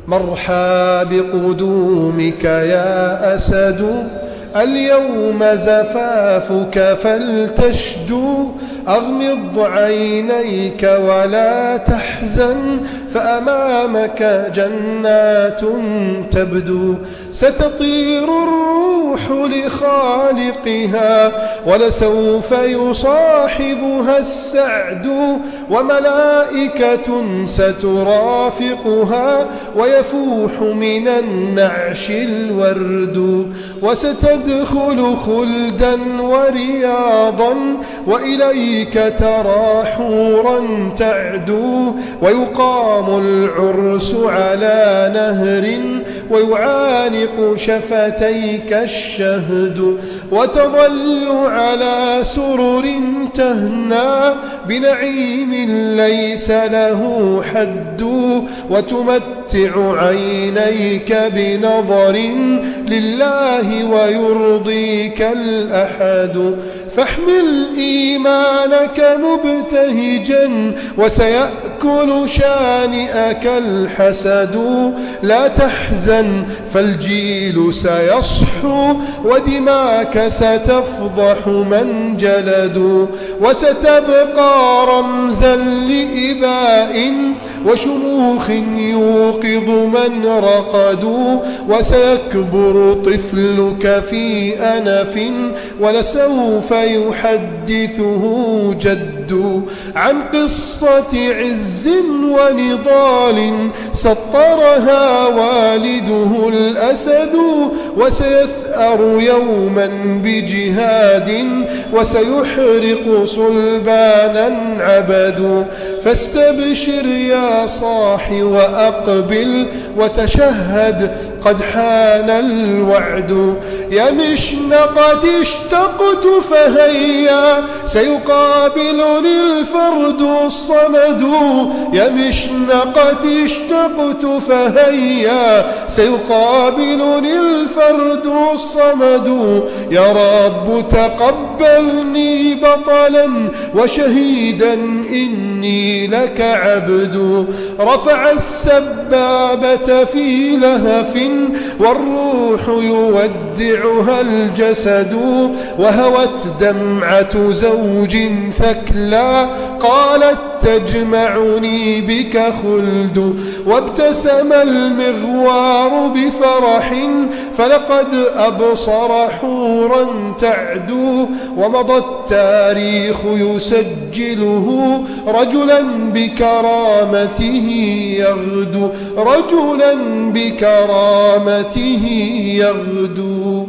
مرحى بقدومك يا أسد، اليوم زفافك فلتشدو. أغمض عينيك ولا تحزن، فأمامك جنات تبدو. ستطير الروح لخالقها، ولسوف يصاحبها السعد. وملائكة سترافقها، ويفوح من النعش الورد. وستدخل خلدا ورياضا، وإليك ترى حورا تعدو. ويقام العرس على نهر، ويعانق شفتيك الشهد. وتظل على سرر تهنى، بنعيم ليس له حد. وتمتع عينيك بنظر لله، ويرضيك الأحد. فاحمل إيمانك مبتهجا، وسيأكل شانئك الحسد. لا تحزن فالجيل سيصحو، ودماك ستفضح من جلد. وستبقى رمزا لإباء وشموخ يوقظ من رقدوا. وسيكبر طفلك في أنف، ولسوف يحدثه جد عن قصة عز ونضال سطرها والده الأسد. وسيثأر يوما بجهاد، وسيحرق صلبانا عبد. فاستبشر يا صاح وأقبل، وتشهد قد حان الوعد. يا مشنقة اشتقت فهيا، سيقابلني الفرد الصمد. يا مشنقة اشتقت فهيا، سيقابلني الفرد الصمد. يا رب تقبلني بطلا وشهيدا، إني لك عبد. رفع السبابة في لهف، والروح يودعها الجسد. وهوت دمعة زوج ثكلى، قالت تجمعني بك خلد. وابتسم المغوار بفرح، فلقد أبصر حورا تعدو. ومضى التاريخ يسجله، رجلا بكرامته يغدو. رجلا بكرامته يغدو.